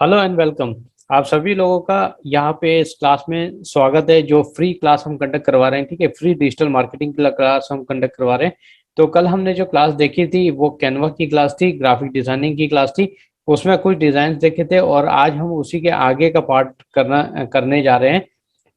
Hello and welcome. आप सभी लोगों का यहाँ पे इस क्लास में स्वागत है, जो फ्री क्लास हम कंडक्ट करवा रहे हैं। ठीक है, फ्री डिजिटल मार्केटिंग की क्लास हम कंडक्ट करवा रहे हैं। तो कल हमने जो क्लास देखी थी वो कैनवा की क्लास थी, ग्राफिक डिजाइनिंग की क्लास थी। उसमें कुछ डिजाइन देखे थे और आज हम उसी के आगे का पार्ट करने जा रहे हैं।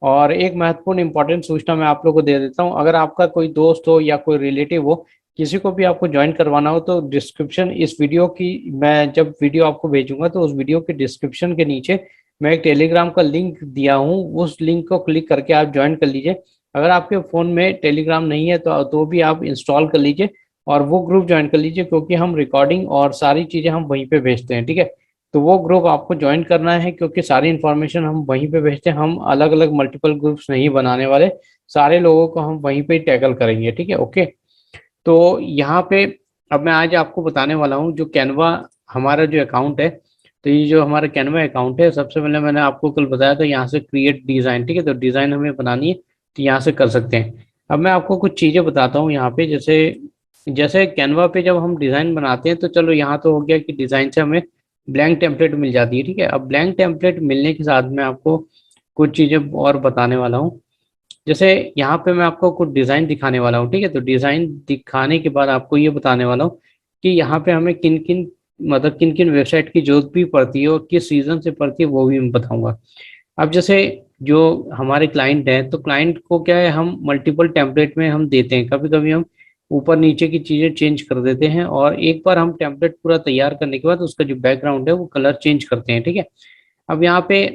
और एक महत्वपूर्ण इंपॉर्टेंट सूचना मैं आप लोगों को दे देता हूँ। अगर आपका कोई दोस्त हो या कोई रिलेटिव हो, किसी को भी आपको ज्वाइन करवाना हो, तो डिस्क्रिप्शन इस वीडियो की, मैं जब वीडियो आपको भेजूंगा तो उस वीडियो के डिस्क्रिप्शन के नीचे मैं एक टेलीग्राम का लिंक दिया हूँ। उस लिंक को क्लिक करके आप ज्वाइन कर लीजिए। अगर आपके फ़ोन में टेलीग्राम नहीं है तो भी आप इंस्टॉल कर लीजिए और वो ग्रुप ज्वाइन कर लीजिए, क्योंकि हम रिकॉर्डिंग और सारी चीज़ें हम वहीं पे भेजते हैं। ठीक है, तो वो ग्रुप आपको ज्वाइन करना है, क्योंकि सारी इन्फॉर्मेशन हम वहीं पे भेजते हैं। हम अलग अलग मल्टीपल ग्रुप्स नहीं बनाने वाले, सारे लोगों को हम वहीं पे टैकल करेंगे। ठीक है, ओके। तो यहाँ पे अब मैं आज आपको बताने वाला हूँ जो कैनवा हमारा जो अकाउंट है। तो ये जो हमारा कैनवा अकाउंट है, सबसे पहले मैंने आपको कल बताया था यहाँ से क्रिएट डिज़ाइन। ठीक है, तो डिज़ाइन हमें बनानी है तो यहाँ से कर सकते हैं। अब मैं आपको कुछ चीज़ें बताता हूँ यहाँ पे। जैसे जैसे कैनवा पे जब हम डिज़ाइन बनाते हैं तो चलो यहाँ तो हो गया कि डिज़ाइन से हमें ब्लैंक टेम्पलेट मिल जाती है। ठीक है, अब ब्लैंक टेम्पलेट मिलने के साथ में आपको कुछ चीज़ें और बताने वाला हूँ। जैसे यहाँ पे मैं आपको कुछ डिज़ाइन दिखाने वाला हूँ। ठीक है, तो डिज़ाइन दिखाने के बाद आपको ये बताने वाला हूँ कि यहाँ पे हमें किन किन, मतलब किन किन वेबसाइट की जरूरत भी पड़ती है और किस सीजन से पड़ती है वो भी मैं बताऊंगा। अब जैसे जो हमारे क्लाइंट हैं, तो क्लाइंट को क्या है, हम मल्टीपल टेम्पलेट में हम देते हैं। कभी कभी हम ऊपर नीचे की चीज़ें चेंज कर देते हैं, और एक बार हम टेम्पलेट पूरा तैयार करने के बाद उसका जो बैकग्राउंड है वो कलर चेंज करते हैं। ठीक है, अब यहाँ पे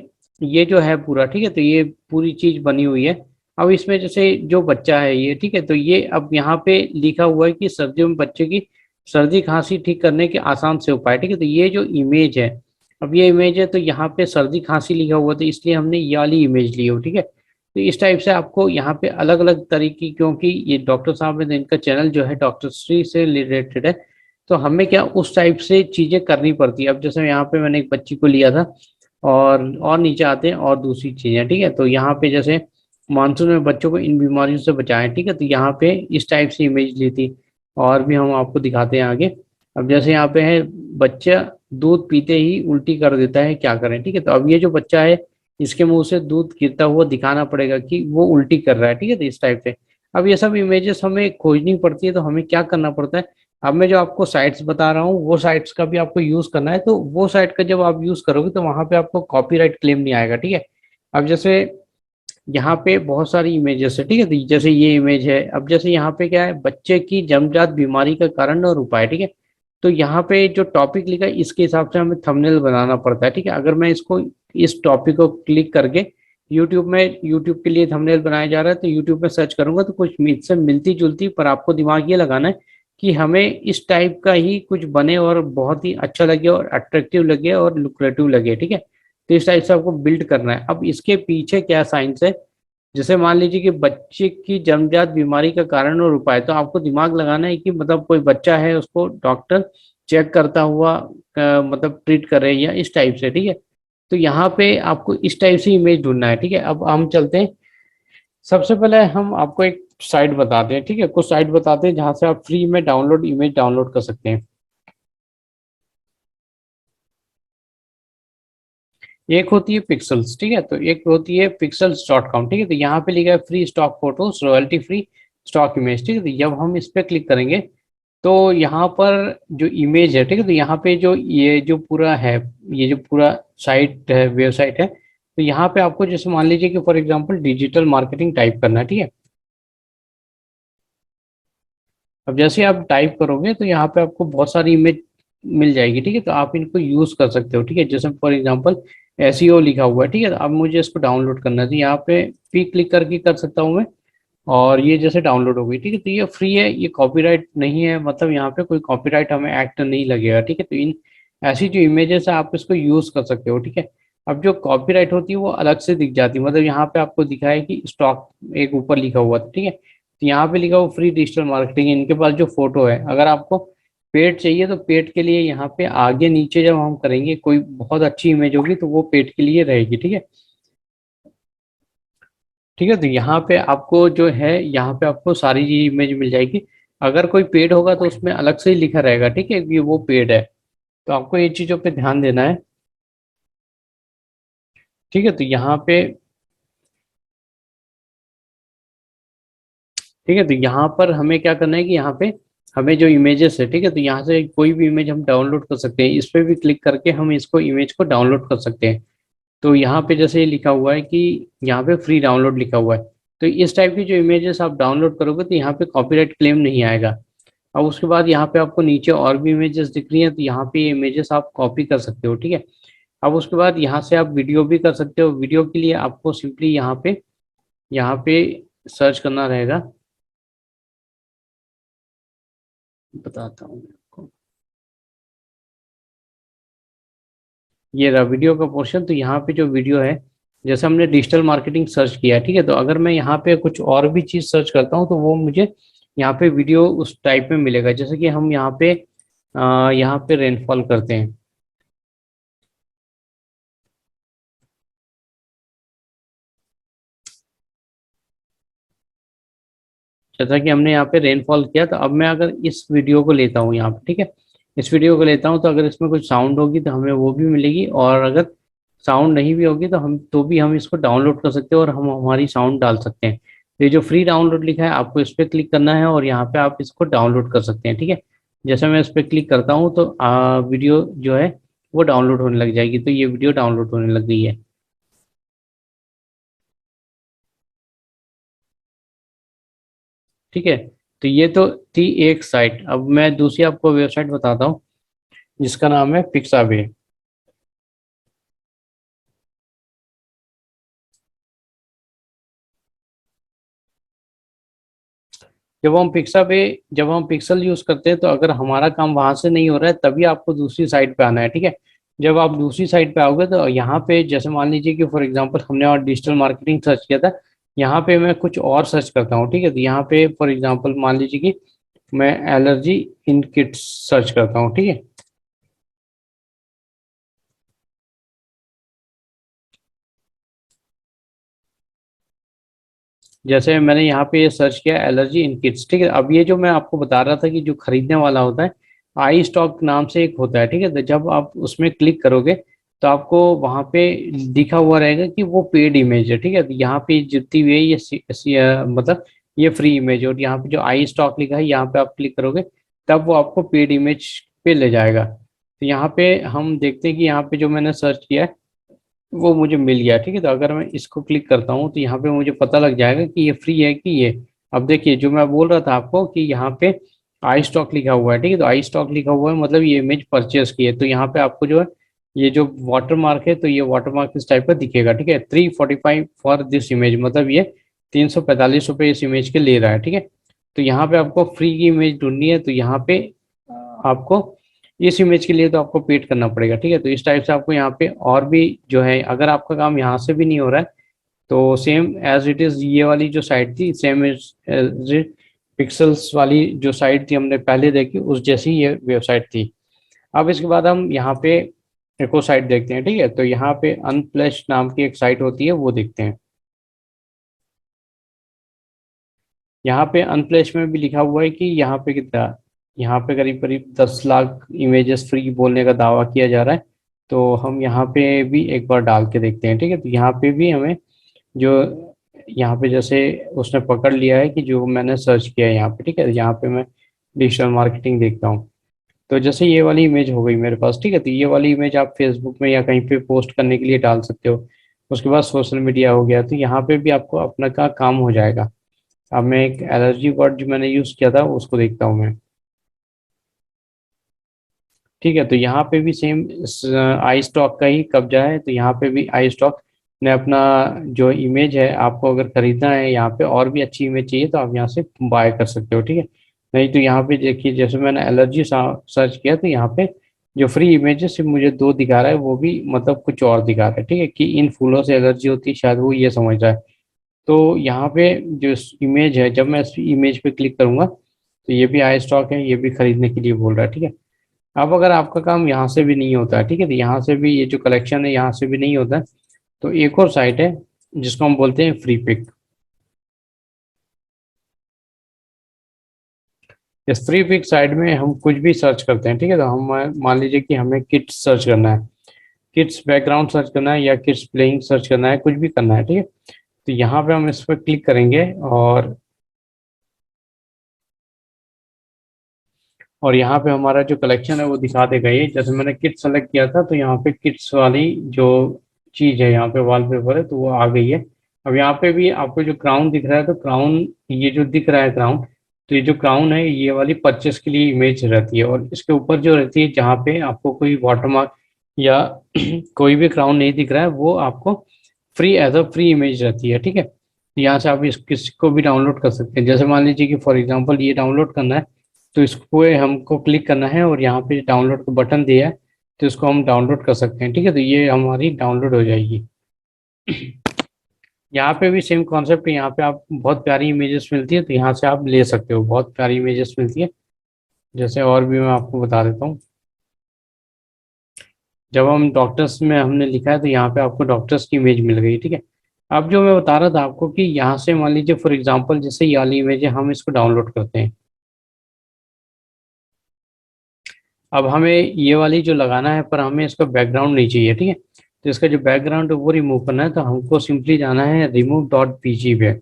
ये जो है पूरा, ठीक है, तो ये पूरी चीज बनी हुई है। अब इसमें जैसे जो बच्चा है ये, ठीक है, तो ये अब यहाँ पे लिखा हुआ है कि सर्दियों में बच्चे की सर्दी खांसी ठीक करने के आसान से उपाय। ठीक है, तो ये जो इमेज है, अब ये इमेज है तो यहाँ पे सर्दी खांसी लिखा हुआ था, इसलिए हमने ये वाली इमेज ली हो। ठीक है, तो इस टाइप से आपको यहाँ पे अलग अलग तरीके, क्योंकि ये डॉक्टर साहब है तो इनका चैनल जो है डॉक्टर श्री से रिलेटेड है, तो हमें क्या उस टाइप से चीजें करनी पड़ती है। अब जैसे यहाँ पे मैंने एक बच्ची को लिया था, और नीचे आते हैं और दूसरी चीजें। ठीक है, तो यहाँ पे जैसे मानसून में बच्चों को इन बीमारियों से बचाएं। ठीक है, तो यहाँ पे इस टाइप से इमेज ली थी, और भी हम आपको दिखाते हैं आगे। अब जैसे यहाँ पे है, बच्चा दूध पीते ही उल्टी कर देता है, क्या करें। ठीक है, तो अब ये जो बच्चा है, इसके मुंह से दूध गिरता हुआ दिखाना पड़ेगा कि वो उल्टी कर रहा है। ठीक है, तो इस टाइप से अब ये सब इमेजेस हमें खोजनी पड़ती है, तो हमें क्या करना पड़ता है। अब मैं जो आपको साइट्स बता रहा हूँ वो साइट्स का भी आपको यूज करना है, तो वो साइट का जब आप यूज करोगे तो वहां पे आपको कॉपीराइट क्लेम नहीं आएगा। ठीक है, अब जैसे यहाँ पे बहुत सारी इमेजेस है। ठीक है, तो जैसे ये इमेज है, अब जैसे यहाँ पे क्या है, बच्चे की जन्मजात बीमारी का कारण और उपाय। ठीक है, तो यहाँ पे जो टॉपिक लिखा है इसके हिसाब से हमें थंबनेल बनाना पड़ता है। ठीक है, अगर मैं इसको इस टॉपिक को क्लिक करके यूट्यूब में, यूट्यूब के लिए थंबनेल बनाया जा रहा है, तो यूट्यूब में सर्च करूंगा तो कुछ इससे मिलती जुलती, पर आपको दिमाग ये लगाना है कि हमें इस टाइप का ही कुछ बने और बहुत ही अच्छा लगे और अट्रैक्टिव लगे और लुक्रेटिव लगे। ठीक है, तो इस टाइप से आपको बिल्ड करना है। अब इसके पीछे क्या साइंस है, जैसे मान लीजिए कि बच्चे की जन्मजात बीमारी का कारण और उपाय, तो आपको दिमाग लगाना है कि मतलब कोई बच्चा है उसको डॉक्टर चेक करता हुआ मतलब ट्रीट कर रहे हैं, या इस टाइप से। ठीक है, तो यहाँ पे आपको इस टाइप से इमेज ढूंढना है। ठीक है, अब हम चलते हैं। सबसे पहले हम आपको एक साइट बताते हैं। ठीक है, कुछ साइट बताते हैं जहाँ से आप फ्री में डाउनलोड इमेज डाउनलोड कर सकते हैं। एक होती है पिक्सल्स। ठीक है, तो एक होती है pixels.com। ठीक है, तो यहाँ पे लिखा है free stock photos, royalty free stock image. ठीक है, तो जब हम इस पे क्लिक करेंगे तो यहाँ पर जो इमेज है, ठीक है, तो यहाँ पे जो ये जो पूरा है, ये जो पूरा साइट है, वेबसाइट है, तो यहाँ पे आपको जैसे मान लीजिए कि for example digital marketing type करना है। ठीक है, अब जैसे आप टाइप करोगे तो यहाँ पे आपको बहुत सारी इमेज मिल जाएगी। ठीक है, तो आप इनको यूज कर सकते हो। ठीक है, जैसे फॉर एग्जांपल एसईओ लिखा हुआ है। ठीक है, तो अब मुझे इसको डाउनलोड करना है, तो यहाँ पे पी क्लिक करके कर सकता हूँ मैं, और ये जैसे डाउनलोड हो गई। ठीक है, तो ये फ्री है, ये कॉपीराइट नहीं है, मतलब यहाँ पे कोई कॉपीराइट हमें एक्ट नहीं लगेगा। ठीक है, तो इन ऐसी जो इमेजेस है आप इसको यूज कर सकते हो। ठीक है, अब जो कॉपीराइट होती है वो अलग से दिख जाती है, मतलब यहाँ पे आपको दिखा है कि स्टॉक एक ऊपर लिखा हुआ था। ठीक है, तो यहाँ पे लिखा हुआ फ्री डिजिटल मार्केटिंग। इनके पास जो फोटो है, अगर आपको पेड चाहिए तो पेड के लिए यहाँ पे आगे नीचे जब हम करेंगे कोई बहुत अच्छी इमेज होगी तो वो पेड के लिए रहेगी। ठीक है, ठीक है, तो यहाँ पे आपको जो है, यहाँ पे आपको सारी ये इमेज मिल जाएगी। अगर कोई पेड होगा तो उसमें अलग से ही लिखा रहेगा, ठीक है, कि वो पेड है। तो आपको ये चीजों पे ध्यान देना है। ठीक है, तो यहाँ पे, ठीक है, तो यहाँ पर हमें क्या करना है कि यहाँ पे हमें जो इमेजेस है, ठीक है, तो यहाँ से कोई भी इमेज हम डाउनलोड कर सकते हैं। इस पे भी क्लिक करके हम इसको इमेज को डाउनलोड कर सकते हैं। तो यहाँ पे जैसे ये लिखा हुआ है कि यहाँ पे फ्री डाउनलोड लिखा हुआ है, तो इस टाइप की जो इमेजेस आप डाउनलोड करोगे तो यहाँ पे कॉपीराइट क्लेम नहीं आएगा। अब उसके बाद यहाँ पे आपको नीचे और भी इमेजेस दिख रही हैं, तो यहाँ पे ये इमेजेस आप कॉपी कर सकते हो, ठीक है। अब उसके बाद यहाँ से आप वीडियो भी कर सकते हो। वीडियो के लिए आपको सिंपली यहाँ पे सर्च करना रहेगा। बताता हूँ मैं आपको। ये रहा वीडियो का पोर्शन। तो यहाँ पे जो वीडियो है, जैसे हमने डिजिटल मार्केटिंग सर्च किया, ठीक है, तो अगर मैं यहाँ पे कुछ और भी चीज़ सर्च करता हूँ तो वो मुझे यहाँ पे वीडियो उस टाइप में मिलेगा। जैसे कि हम यहाँ पे रेनफॉल करते हैं। जैसा कि हमने यहाँ पे रेनफॉल किया, तो अब मैं अगर इस वीडियो को लेता हूँ यहाँ पे, ठीक है, इस वीडियो को लेता हूँ, तो अगर इसमें कुछ साउंड होगी तो हमें वो भी मिलेगी, और अगर साउंड नहीं भी होगी तो भी हम इसको डाउनलोड कर सकते हैं और हम हमारी साउंड डाल सकते हैं। तो ये जो फ्री डाउनलोड लिखा है, आपको इस पर क्लिक करना है और यहाँ पे आप इसको डाउनलोड कर सकते हैं, ठीक है। जैसे मैं इस पर क्लिक करता हूँ तो वीडियो जो है वो डाउनलोड होने लग जाएगी। तो ये वीडियो डाउनलोड होने लग गई है। ठीक है, तो ये तो थी एक साइट। अब मैं दूसरी आपको वेबसाइट बताता हूँ जिसका नाम है पिक्साबे। जब हम पिक्सल यूज करते हैं, तो अगर हमारा काम वहां से नहीं हो रहा है तभी आपको दूसरी साइट पे आना है, ठीक है। जब आप दूसरी साइट पे आओगे तो यहाँ पे जैसे मान लीजिए कि फॉर एग्जांपल हमने और डिजिटल मार्केटिंग सर्च किया था, यहाँ पे मैं कुछ और सर्च करता हूँ, ठीक है। तो यहाँ पे फॉर एग्जांपल मान लीजिए कि मैं एलर्जी इन किट्स सर्च करता हूँ, ठीक है। जैसे मैंने यहाँ पे ये सर्च किया एलर्जी इन किड्स, ठीक है। अब ये जो मैं आपको बता रहा था कि जो खरीदने वाला होता है, आई स्टॉक नाम से एक होता है, ठीक है। तो जब आप उसमें क्लिक करोगे तो आपको वहाँ पे दिखा हुआ रहेगा कि वो पेड इमेज है, ठीक है। तो यहाँ पे जितनी हुई है मतलब ये फ्री इमेज है, और यहाँ पे जो आई स्टॉक लिखा है यहाँ पे आप क्लिक करोगे तब वो आपको पेड इमेज पे ले जाएगा। तो यहाँ पे हम देखते हैं कि यहाँ पे जो मैंने सर्च किया है वो मुझे मिल गया, ठीक है। तो अगर मैं इसको क्लिक करता हूँ तो यहाँ पे मुझे पता लग जाएगा कि ये फ्री है कि ये। अब देखिए जो मैं बोल रहा था आपको कि यहाँ पे आई स्टॉक लिखा हुआ है, ठीक है। तो आई स्टॉक लिखा हुआ है मतलब ये इमेज परचेज की है। तो यहाँ पे आपको जो है ये जो वाटर मार्क है, तो ये वाटर मार्क इस टाइप का दिखेगा, ठीक है। 345 फॉर दिस इमेज, मतलब ये 345 रुपये इस इमेज के ले रहा है, ठीक है। तो यहाँ पे आपको फ्री की इमेज ढूंढनी है, तो यहाँ पे आपको इस इमेज के लिए तो आपको पेड करना पड़ेगा, ठीक है। तो इस टाइप से आपको यहाँ पे और भी जो है, अगर आपका काम यहाँ से भी नहीं हो रहा है तो सेम एज इट इज ये वाली जो साइट थी, सेम एज इट पिक्सल्स वाली जो साइट थी हमने पहले देखी उस जैसी ये वेबसाइट थी। अब इसके बाद हम यहाँ पे एक और साइट देखते हैं, ठीक है। तो यहाँ पे अनप्लश नाम की एक साइट होती है, वो देखते हैं। यहाँ पे अनप्लश में भी लिखा हुआ है कि यहाँ पे कितना, यहाँ पे करीब करीब 10 लाख इमेजेस फ्री बोलने का दावा किया जा रहा है। तो हम यहाँ पे भी एक बार डाल के देखते हैं, ठीक है। तो यहाँ पे भी हमें जो यहाँ पे जैसे उसने पकड़ लिया है कि जो मैंने सर्च किया है यहाँ पे, ठीक है। यहाँ पे मैं डिजिटल मार्केटिंग देखता हूँ। तो जैसे ये वाली इमेज हो गई मेरे पास, ठीक है। तो ये वाली इमेज आप फेसबुक में या कहीं पे पोस्ट करने के लिए डाल सकते हो। उसके बाद सोशल मीडिया हो गया, तो यहाँ पे भी आपको अपना का काम हो जाएगा। अब मैं एक एलर्जी वर्ड जो मैंने यूज किया था उसको देखता हूँ मैं। ठीक है, तो यहाँ पे भी सेम आई स्टॉक का ही कब्जा है। तो यहाँ पे भी आई स्टॉक ने अपना जो इमेज है, आपको अगर खरीदना है यहाँ पे और भी अच्छी इमेज चाहिए तो आप यहाँ से बाय कर सकते हो, ठीक है। नहीं तो यहाँ पे देखिए जैसे मैंने एलर्जी सर्च किया तो यहाँ पे जो फ्री इमेज है सिर्फ मुझे दो दिखा रहा है, वो भी मतलब कुछ और दिखा रहा है, ठीक है, कि इन फूलों से एलर्जी होती है, शायद वो ये समझ रहा है। तो यहाँ पे जो इमेज है, जब मैं इस इमेज पे क्लिक करूंगा तो ये भी आई स्टॉक है, ये भी खरीदने के लिए बोल रहा है, ठीक है। अब अगर आपका काम यहाँ से भी नहीं होता है, ठीक है, तो यहाँ से भी ये जो कलेक्शन है यहाँ से भी नहीं होता है, तो एक और साइट है जिसको हम बोलते हैं फ्री पिक। इस फ्री पिक साइट में हम कुछ भी सर्च करते हैं, ठीक है। तो हम मान लीजिए कि हमें किड्स सर्च करना है, किड्स बैकग्राउंड सर्च करना है या किड्स प्लेइंग सर्च करना है, कुछ भी करना है, ठीक है। तो यहाँ पे हम इस पर क्लिक करेंगे और यहाँ पे हमारा जो कलेक्शन है वो दिखा देगा। ये जैसे मैंने किड्स सेलेक्ट किया था तो यहाँ पे किड्स वाली जो चीज़ है यहाँ पे वॉलपेपर है तो वो आ गई है। अब यहाँ पे भी आपको जो क्राउन दिख रहा है, तो क्राउन, ये जो दिख रहा है क्राउन, तो ये जो क्राउन है ये वाली परचेस के लिए इमेज रहती है, और इसके ऊपर जो रहती है जहाँ पे आपको कोई वाटरमार्क या कोई भी क्राउन नहीं दिख रहा है वो आपको free as a free image रहती है, ठीक है। तो यहाँ से आप इस किसको भी डाउनलोड कर सकते हैं। जैसे मान लीजिए कि फॉर एग्जांपल ये डाउनलोड करना है, तो इसको हमको क्लिक करना है और यहाँ पे डाउनलोड का बटन दिया है, तो इसको हम डाउनलोड कर सकते हैं, ठीक है। तो ये हमारी डाउनलोड हो जाएगी। यहाँ पे भी सेम कॉन्सेप्ट है, यहाँ पे आप बहुत प्यारी इमेजेस मिलती है, तो यहाँ से आप ले सकते हो, बहुत प्यारी इमेजेस मिलती है। जैसे और भी मैं आपको बता देता हूँ। जब हम डॉक्टर्स में हमने लिखा है तो यहाँ पे आपको डॉक्टर्स की इमेज मिल गई, ठीक है। अब जो मैं बता रहा था आपको कि यहाँ से मान लीजिए फॉर एग्जांपल जैसे ये वाली इमेज है, हम इसको डाउनलोड करते हैं। अब हमें ये वाली जो लगाना है, पर हमें इसका बैकग्राउंड नहीं चाहिए, ठीक है। तो इसका जो बैकग्राउंड है वो रिमूव करना है, तो हमको सिंपली जाना है रिमूव डॉट पीजी पे।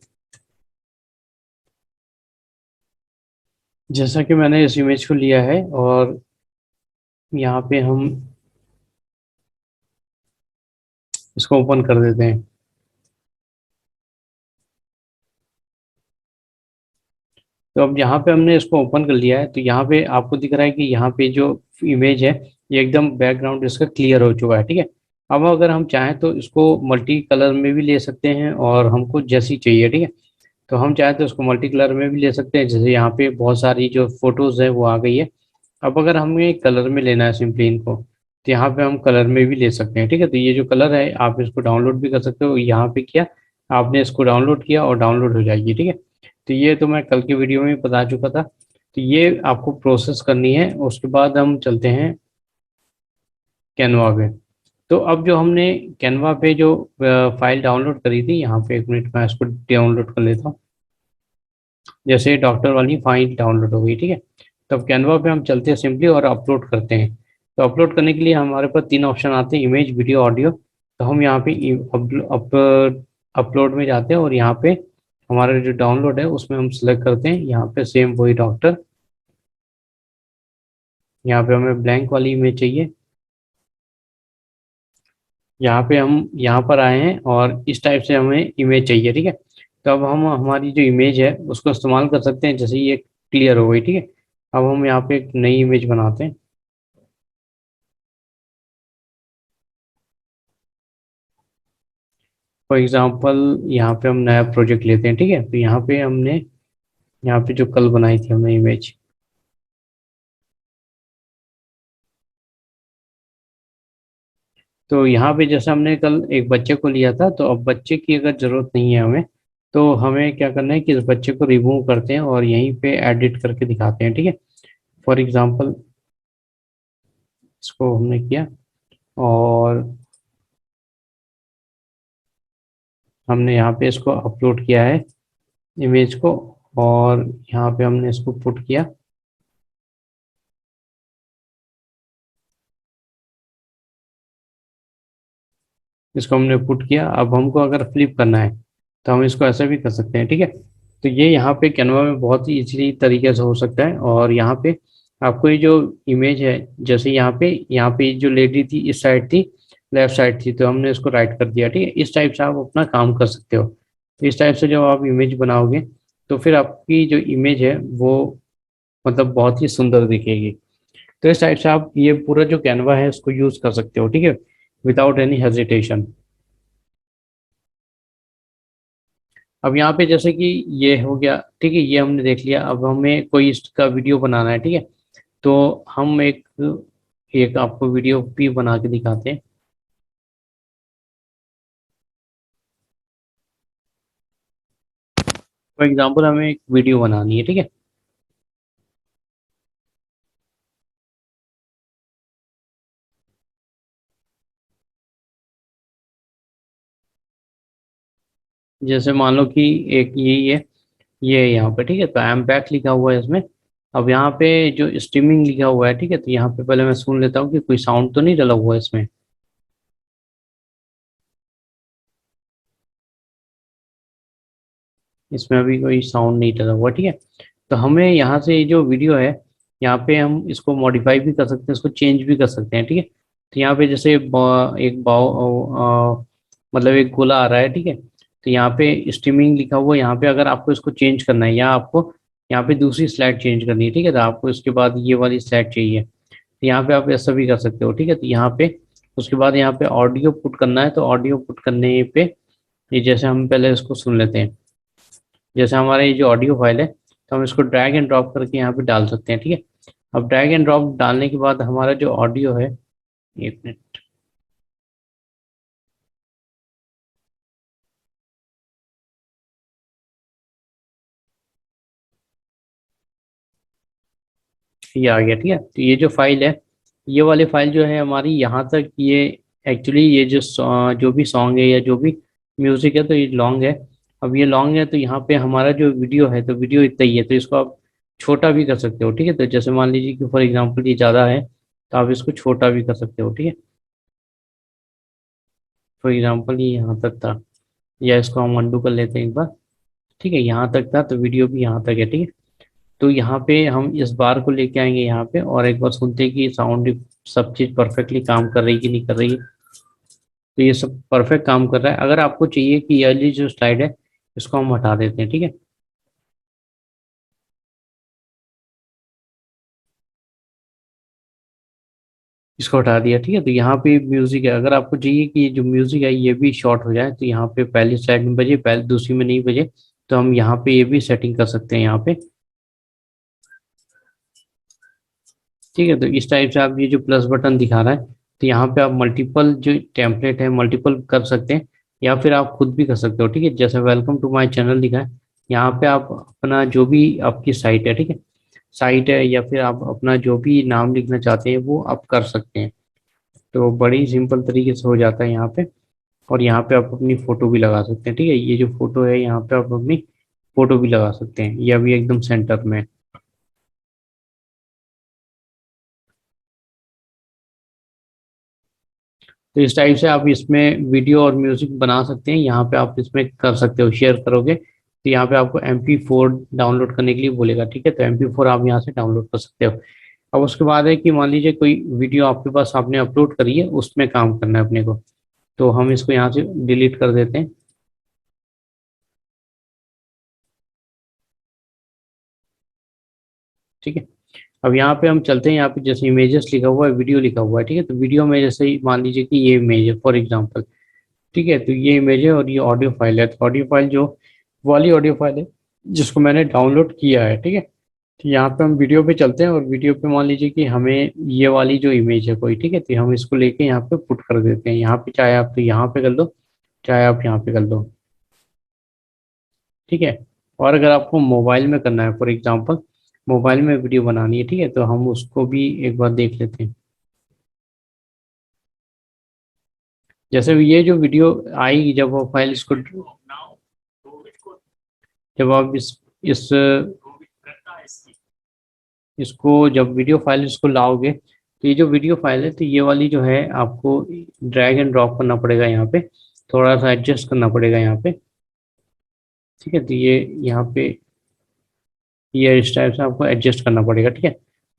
जैसा कि मैंने इस इमेज को लिया है और यहाँ पे हम इसको ओपन कर देते हैं। तो अब यहाँ पे हमने इसको ओपन कर लिया है, तो यहाँ पे आपको दिख रहा है कि यहाँ पे जो इमेज है ये एकदम बैकग्राउंड इसका क्लियर हो चुका है, ठीक है। अब अगर हम चाहें तो इसको मल्टी कलर में भी ले सकते हैं, और हमको जैसी चाहिए, ठीक है। तो हम चाहें तो इसको मल्टी कलर में भी ले सकते हैं, जैसे यहाँ पे बहुत सारी जो फोटोज है वो आ गई है। अब अगर हमें कलर में लेना है सिंपली इनको, तो यहाँ पे हम कलर में भी ले सकते हैं, ठीक है। तो ये जो कलर है आप इसको डाउनलोड भी कर सकते हो, यहाँ पे किया आपने, इसको डाउनलोड किया और डाउनलोड हो जाएगी, ठीक है। तो ये तो मैं कल की वीडियो में बता चुका था। तो ये आपको प्रोसेस करनी है, उसके बाद हम चलते हैं कैनवा पे। तो अब जो हमने कैनवा पे जो फाइल डाउनलोड करी थी, यहाँ पे एक मिनट मैं इसको डाउनलोड कर लेता हूँ। जैसे डॉक्टर वाली फाइल डाउनलोड हो गई, ठीक है। तब कैनवा पे हम चलते हैं सिंपली और अपलोड करते हैं। तो अपलोड करने के लिए हमारे पास तीन ऑप्शन आते हैं, इमेज, वीडियो, ऑडियो। तो हम यहाँ पे अपलोड में जाते हैं और यहाँ पे हमारा जो डाउनलोड है उसमें हम सिलेक्ट करते हैं, यहाँ पे सेम वही डॉक्टर। यहाँ पे हमें ब्लैंक वाली इमेज चाहिए। यहाँ पे हम यहाँ पर आए हैं और इस टाइप से हमें इमेज चाहिए, ठीक है। तो अब हम हमारी जो इमेज है उसको इस्तेमाल कर सकते हैं, जैसे ये क्लियर हो गई, ठीक है। अब हम यहाँ पे एक नई इमेज बनाते हैं। फॉर एग्जांपल यहाँ पे हम नया प्रोजेक्ट लेते हैं, ठीक है। तो यहाँ पे हमने, यहाँ पे जो कल बनाई थी हमने इमेज, तो यहाँ पे जैसे हमने कल एक बच्चे को लिया था, तो अब बच्चे की अगर जरूरत नहीं है हमें, तो हमें क्या करना है कि इस बच्चे को रिमूव करते हैं और यहीं पे एडिट करके दिखाते हैं, ठीक है। फॉर एग्जांपल इसको हमने किया और हमने यहाँ पे इसको अपलोड किया है इमेज को, और यहाँ पे हमने इसको पुट किया। इसको हमने पुट किया। अब हमको अगर फ्लिप करना है तो हम इसको ऐसे भी कर सकते हैं, ठीक है। तो ये यहाँ पे कैनवा में बहुत ही इजीली तरीके से हो सकता है। और यहाँ पे आपको ये जो इमेज है, जैसे यहाँ पे जो लेडी थी इस साइड थी, लेफ्ट साइड थी, तो हमने इसको राइट कर दिया, ठीक है। इस टाइप से आप अपना काम कर सकते हो। तो इस टाइप से जब आप इमेज बनाओगे तो फिर आपकी जो इमेज है वो मतलब बहुत ही सुंदर दिखेगी। तो इस टाइप से आप ये पूरा जो कैनवा है उसको यूज कर सकते हो, ठीक है, विदाउट एनी हेजिटेशन। अब यहाँ पे जैसे कि ये हो गया, ठीक है, ये हमने देख लिया। अब हमें कोई इसका वीडियो बनाना है, ठीक है। तो हम एक एक आपको वीडियो भी बना के दिखाते हैं। फॉर एग्जांपल हमें एक वीडियो बनानी है, ठीक है। जैसे मान लो कि एक यही है, ये है यहाँ पे, ठीक है। तो आई एम बैक लिखा हुआ है इसमें। अब यहाँ पे जो स्ट्रीमिंग लिखा हुआ है, ठीक है, तो यहाँ पे पहले मैं सुन लेता हूँ कि कोई साउंड तो नहीं डला हुआ है इसमें। इसमें अभी कोई साउंड नहीं डला हुआ, ठीक है। तो हमें यहाँ से ये जो वीडियो है, यहाँ पे हम इसको मॉडिफाई भी कर सकते हैं, इसको चेंज भी कर सकते हैं, ठीक है। तो यहाँ पे जैसे एक मतलब एक गोला आ रहा है, ठीक है। तो यहाँ पे स्ट्रीमिंग लिखा हुआ है, यहाँ पे अगर आपको इसको चेंज करना है या आपको यहाँ पे दूसरी स्लाइड चेंज करनी है, ठीक है, तो आपको इसके बाद ये वाली स्लाइड चाहिए, तो यहाँ पे आप ऐसा भी कर सकते हो, ठीक है। तो यहाँ पे उसके बाद यहाँ पे ऑडियो पुट करना है, तो ऑडियो पुट करने पे ये जैसे हम पहले इसको सुन लेते हैं। जैसे हमारा ये जो ऑडियो फाइल है, तो हम इसको ड्रैग एंड ड्रॉप करके यहाँ पे डाल सकते हैं, ठीक है। अब ड्रैग एंड ड्रॉप डालने के बाद हमारा जो ऑडियो है, एक मिनट, ये आ गया, ठीक है। तो ये जो फाइल है, ये वाली फाइल जो है हमारी यहाँ तक, ये एक्चुअली ये जो जो भी सॉन्ग है या जो भी म्यूजिक है, तो ये लॉन्ग है। अब ये लॉन्ग है, तो यहाँ पे हमारा जो वीडियो है, तो वीडियो इतना ही है, तो इसको आप छोटा भी कर सकते हो, ठीक है। तो जैसे मान लीजिए कि फॉर एग्जाम्पल ये ज़्यादा है, तो आप इसको छोटा भी कर सकते हो, ठीक है। फॉर एग्जाम्पल ये यहाँ तक था, या इसको हम अंडू कर लेते हैं एक बार, ठीक है। यहाँ तक था, तो वीडियो भी यहाँ तक है, ठीक है। तो यहाँ पे हम इस बार को लेके आएंगे यहाँ पे, और एक बार सुनते हैं कि साउंड सब चीज़ परफेक्टली काम कर रही है कि नहीं कर रही है। तो ये सब परफेक्ट काम कर रहा है। अगर आपको चाहिए कि ये वाली जो स्लाइड है, इसको हम हटा देते हैं, ठीक है। इसको हटा दिया, ठीक है। तो यहाँ पे म्यूजिक है, अगर आपको चाहिए कि ये जो म्यूजिक है ये भी शॉर्ट हो जाए, तो यहाँ पे पहली स्लाइड में बजे, पहले दूसरी में नहीं बजे, तो हम यहाँ पे ये भी सेटिंग कर सकते हैं यहाँ पे, ठीक है। तो इस टाइप से आप ये जो प्लस बटन दिखा रहा है, तो यहाँ पे आप मल्टीपल जो टेम्पलेट है मल्टीपल कर सकते हैं, या फिर आप खुद भी कर सकते हो, ठीक है। जैसे वेलकम टू माय चैनल लिखा है, यहाँ पे आप अपना जो भी आपकी साइट है, ठीक है, साइट है, या फिर आप अपना जो भी नाम लिखना चाहते हैं वो आप कर सकते हैं। तो बड़ी सिंपल तरीके से हो जाता है यहाँ पे। और यहाँ पे आप अपनी फ़ोटो भी लगा सकते हैं, ठीक है। ये जो फोटो है, यहाँ पे आप अपनी फ़ोटो भी लगा सकते हैं, ये अभी एकदम सेंटर में है। तो इस टाइप से आप इसमें वीडियो और म्यूजिक बना सकते हैं, यहाँ पे आप इसमें कर सकते हो, शेयर करोगे तो यहाँ पे आपको MP4 डाउनलोड करने के लिए बोलेगा, ठीक है। तो MP4 आप यहाँ से डाउनलोड कर सकते हो। अब उसके बाद है कि मान लीजिए कोई वीडियो आपके पास आपने अपलोड करी है, उसमें काम करना है अपने को, तो हम इसको यहाँ से डिलीट कर देते हैं, ठीक है। अब यहाँ पे हम चलते हैं, यहाँ पे जैसे इमेजेस लिखा हुआ है, वीडियो लिखा हुआ है, ठीक है। तो वीडियो में जैसे ही मान लीजिए कि ये इमेज है फॉर एग्जांपल, ठीक है। तो ये इमेज है और ये ऑडियो फाइल है, तो ऑडियो फाइल जो वाली ऑडियो फाइल है जिसको मैंने डाउनलोड किया है, ठीक है। तो यहाँ पे हम वीडियो पे चलते हैं, और वीडियो पे मान लीजिए कि हमें ये वाली जो इमेज है कोई, ठीक है, तो हम इसको लेके यहाँ पे पुट कर देते हैं। यहाँ पे चाहे आप तो यहाँ पे कर दो, चाहे आप यहाँ पे कर दो, ठीक है। और अगर आपको मोबाइल में करना है, फॉर एग्जांपल मोबाइल में वीडियो बनानी है, ठीक है, तो हम उसको भी एक बार देख लेते हैं। जैसे ये जो वीडियो आएगी, जब वो फाइल इसको, जब आप इस इसको जब वीडियो फाइल इसको लाओगे, तो ये जो वीडियो फाइल है, तो ये वाली जो है आपको ड्रैग एंड ड्रॉप करना पड़ेगा यहाँ पे, थोड़ा सा एडजस्ट करना पड़ेगा यहाँ पे, ठीक है। तो ये यहाँ पे ये इस टाइप से आपको एडजस्ट करना पड़ेगा, ठीक है।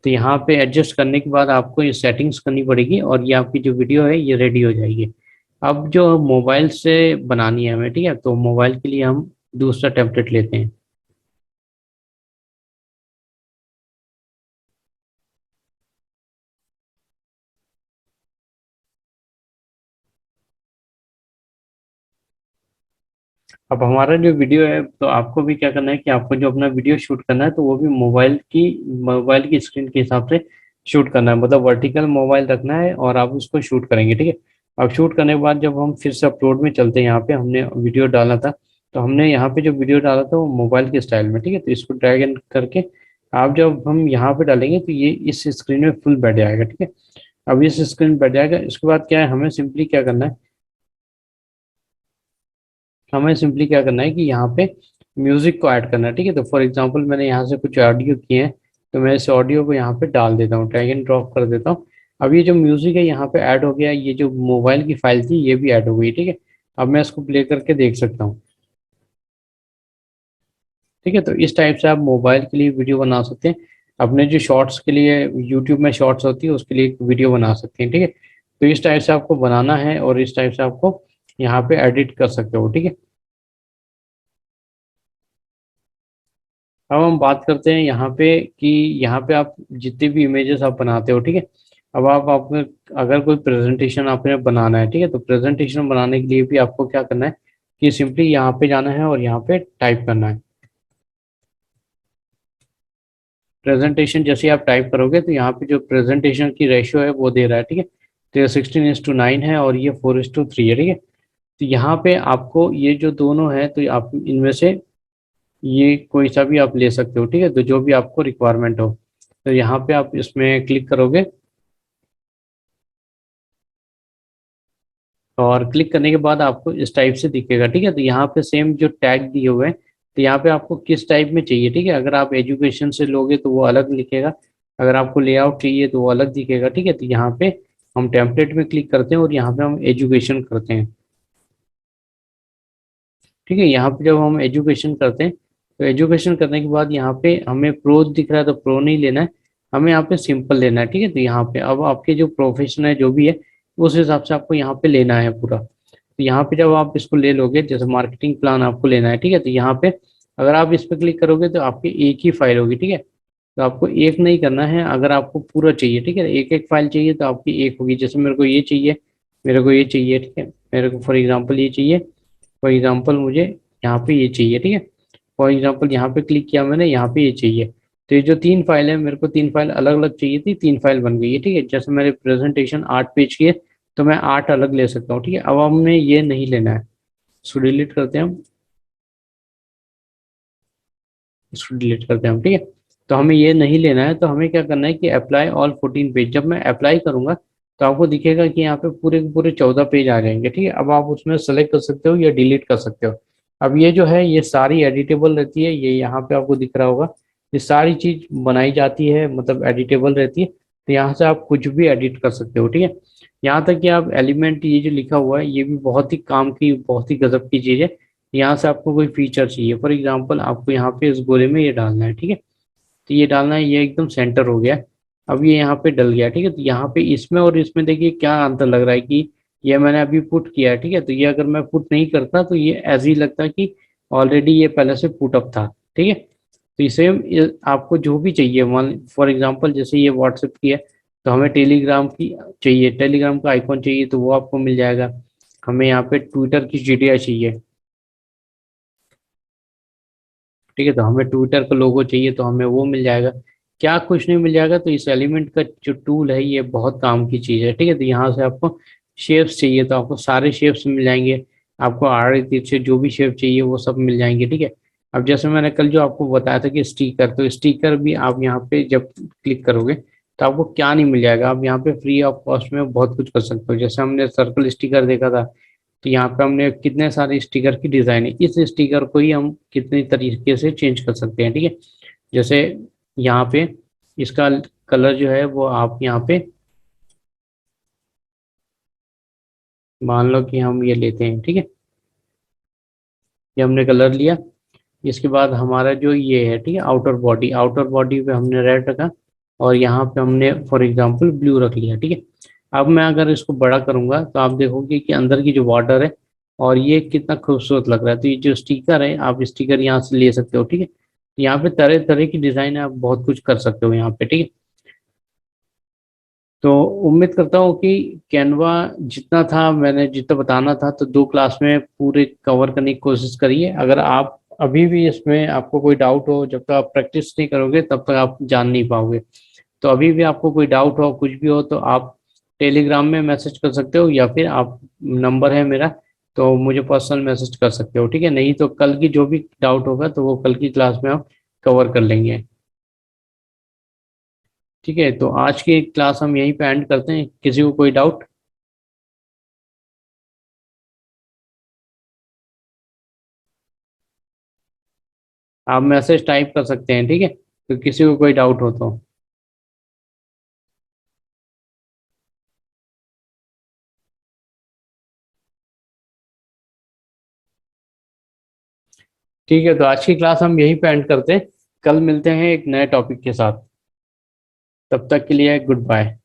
तो यहाँ पे एडजस्ट करने के बाद आपको ये सेटिंग्स करनी पड़ेगी, और ये आपकी जो वीडियो है ये रेडी हो जाएगी। अब जो मोबाइल से बनानी है हमें, ठीक है, तो मोबाइल के लिए हम दूसरा टेम्पलेट लेते हैं। अब हमारा जो वीडियो है, तो आपको भी क्या करना है कि आपको जो अपना वीडियो शूट करना है, तो वो भी मोबाइल की स्क्रीन के हिसाब से शूट करना है, मतलब वर्टिकल मोबाइल रखना है और आप उसको शूट करेंगे, ठीक है। अब शूट करने के बाद जब हम फिर से अपलोड में चलते हैं, यहाँ पे हमने वीडियो डाला था, तो हमने यहाँ पे जो वीडियो डाला था वो मोबाइल के स्टाइल में, ठीक है। तो इसको ड्रैग एंड करके आप जब हम यहाँ पे डालेंगे, तो ये इस स्क्रीन में फुल बैठ जाएगा, ठीक है। अब इस स्क्रीन बैठ जाएगा, इसके बाद क्या है, हमें सिंपली क्या करना है कि यहाँ पे म्यूजिक को ऐड करना है, ठीक है। तो फॉर एग्जांपल मैंने यहाँ से कुछ ऑडियो किए हैं, तो मैं इस ऑडियो को यहाँ पे डाल देता हूँ, ड्रैग एंड ड्रॉप कर देता हूँ। अब ये जो म्यूजिक है यहाँ पे ऐड हो गया, ये जो मोबाइल की फाइल थी ये भी ऐड हो गई, ठीक है। अब मैं इसको प्ले करके देख सकता हूँ, ठीक है। तो इस टाइप से आप मोबाइल के लिए वीडियो बना सकते हैं, अपने जो शॉर्ट्स के लिए यूट्यूब में शॉर्ट्स होती है उसके लिए एक वीडियो बना सकते हैं, ठीक है। तो इस टाइप से आपको बनाना है और इस टाइप से आपको यहाँ पे एडिट कर सकते हो, ठीक है। अब हम बात करते हैं यहाँ पे कि यहाँ पे आप जितने भी इमेजेस आप बनाते हो, ठीक है। अब आप आपने अगर कोई प्रेजेंटेशन आपने बनाना है, ठीक है, तो प्रेजेंटेशन बनाने के लिए भी आपको क्या करना है कि सिंपली यहाँ पे जाना है और यहाँ पे टाइप करना है प्रेजेंटेशन। जैसे आप टाइप करोगे तो यहाँ पे जो प्रेजेंटेशन की रेशियो है वो दे रहा है, ठीक है। तो ये 16:9 है और ये 4:3 है, ठीक है। तो यहाँ पे आपको ये जो दोनों है तो आप इनमें से ये कोई सा भी आप ले सकते हो, ठीक है, तो जो भी आपको रिक्वायरमेंट हो। तो यहाँ पे आप इसमें क्लिक करोगे और क्लिक करने के बाद आपको इस टाइप से दिखेगा, ठीक है। तो यहाँ पे सेम जो टैग दिए हुए हैं, तो यहाँ पे आपको किस टाइप में चाहिए, ठीक है। अगर आप एजुकेशन से लोगे तो वो अलग लिखेगा, अगर आपको लेआउट चाहिए तो वो अलग दिखेगा, ठीक है। तो यहाँ पे हम टेम्पलेट में क्लिक करते हैं और यहाँ पे हम एजुकेशन करते हैं, ठीक है। यहाँ पे जब हम एजुकेशन करते हैं तो एजुकेशन करने के बाद यहाँ पे हमें प्रो दिख रहा है तो प्रो नहीं लेना है, हमें यहाँ पे सिंपल लेना है, ठीक है। तो यहाँ पे अब आपके जो प्रोफेशन है जो भी है उस हिसाब से आपको यहाँ पे लेना है पूरा। तो यहाँ पे जब आप इसको ले लोगे, जैसे मार्केटिंग प्लान आपको लेना है, ठीक है, तो यहाँ पे अगर आप इस पर क्लिक करोगे तो आपकी एक ही फाइल होगी, ठीक है। तो आपको एक नहीं करना है, अगर आपको पूरा चाहिए, ठीक है, एक एक फाइल चाहिए तो आपकी एक होगी। जैसे मेरे को ये चाहिए, मेरे को ये चाहिए, ठीक है, मेरे को फॉर एग्जाम्पल ये चाहिए, फॉर एग्जाम्पल मुझे यहाँ पे ये चाहिए, ठीक है। फॉर एग्जाम्पल यहाँ पे क्लिक किया मैंने, यहाँ पे ये चाहिए। तो ये जो तीन फाइल है, मेरे को तीन फाइल अलग अलग चाहिए थी, तीन फाइल बन गई है, ठीक है। जैसे मेरे प्रेजेंटेशन 8 पेज की है तो मैं 8 अलग ले सकता हूँ, ठीक है। अब हमें ये नहीं लेना है, इसको डिलीट करते हैं हम, इसको डिलीट करते हैं हम, ठीक है। तो हमें ये नहीं लेना है, तो हमें क्या करना है कि अप्लाई ऑल 14 पेज। जब मैं अप्लाई करूंगा तो आपको दिखेगा कि यहाँ पे पूरे के पूरे 14 पेज आ जाएंगे, ठीक है। अब आप उसमें सेलेक्ट कर सकते हो या डिलीट कर सकते हो। अब ये जो है ये सारी एडिटेबल रहती है, ये यहाँ पे आपको दिख रहा होगा, ये सारी चीज बनाई जाती है, मतलब एडिटेबल रहती है। तो यहाँ से आप कुछ भी एडिट कर सकते हो, ठीक है। यहाँ तक कि आप एलिमेंट ये जो लिखा हुआ है ये भी बहुत ही काम की, बहुत ही गजब की चीज है। यहाँ से आपको कोई फीचर चाहिए, फॉर एग्जांपल आपको यहाँ पे इस गोले में ये डालना है, ठीक है। तो ये डालना है, ये एकदम सेंटर हो गया। अब ये यहाँ पे डल गया, ठीक है। तो यहाँ पे इसमें और इसमें देखिए क्या अंतर लग रहा है कि ये मैंने अभी पुट किया है, ठीक है। तो ये अगर मैं पुट नहीं करता तो ये ऐसे ही लगता कि ऑलरेडी ये पहले से पुट अप था, ठीक है। तो इसे आपको जो भी चाहिए, मान फॉर एग्जांपल जैसे ये व्हाट्सएप की है तो हमें टेलीग्राम की चाहिए, टेलीग्राम का आइकॉन चाहिए तो वो आपको मिल जाएगा। हमें यहाँ पे ट्विटर की जीटीआई चाहिए, ठीक है, तो हमें ट्विटर का लोगो चाहिए तो हमें वो मिल जाएगा। क्या कुछ नहीं मिल जाएगा, तो इस एलिमेंट का जो टूल है ये बहुत काम की चीज़ है, ठीक है। तो यहाँ से आपको शेप्स चाहिए तो आपको सारे शेप्स मिल जाएंगे, आपको आड़े तिरछे जो भी शेप चाहिए वो सब मिल जाएंगे, ठीक है। अब जैसे मैंने कल जो आपको बताया था कि स्टिकर, तो स्टिकर भी आप यहाँ पे जब क्लिक करोगे तो आपको क्या नहीं मिल जाएगा, आप यहाँ पे फ्री ऑफ कॉस्ट में बहुत कुछ कर सकते हो। जैसे हमने सर्कल स्टिकर देखा था, तो यहाँ पे हमने कितने सारे स्टिकर की डिजाइन है, इस स्टिकर को ही हम कितने तरीके से चेंज कर सकते हैं, ठीक है। जैसे यहाँ पे इसका कलर जो है वो आप यहाँ पे मान लो कि हम ये लेते हैं, ठीक है। ये हमने कलर लिया, इसके बाद हमारा जो ये है, ठीक है, आउटर बॉडी, आउटर बॉडी पे हमने रेड रखा और यहाँ पे हमने फॉर एग्जांपल ब्लू रख लिया, ठीक है। अब मैं अगर इसको बड़ा करूंगा तो आप देखोगे कि अंदर की जो बॉर्डर है और ये कितना खूबसूरत लग रहा है। तो ये जो स्टिकर है आप स्टिकर यहाँ से ले सकते हो, ठीक है। यहाँ पे तरह तरह की डिजाइन है, आप बहुत कुछ कर सकते हो यहाँ पे, ठीक है। तो उम्मीद करता हूँ कि कैनवा जितना था, मैंने जितना बताना था तो 2 क्लास में पूरे कवर करने की कोशिश करिए। अगर आप अभी भी इसमें आपको कोई डाउट हो, जब तक आप प्रैक्टिस नहीं करोगे तब तक आप जान नहीं पाओगे। तो अभी भी आपको कोई डाउट हो, कुछ भी हो, तो आप टेलीग्राम में मैसेज कर सकते हो या फिर आप, नंबर है मेरा, तो मुझे पर्सनल मैसेज कर सकते हो, ठीक है। नहीं तो कल की जो भी डाउट होगा तो वो कल की क्लास में आप कवर कर लेंगे, ठीक है। तो आज की क्लास हम यहीं पे एंड करते हैं। किसी को कोई डाउट, आप मैसेज टाइप कर सकते हैं, ठीक है। तो किसी को कोई डाउट हो तो। ठीक है, तो आज की क्लास हम यहीं पे एंड करते हैं। कल मिलते हैं एक नए टॉपिक के साथ। तब तक के लिए गुड बाय।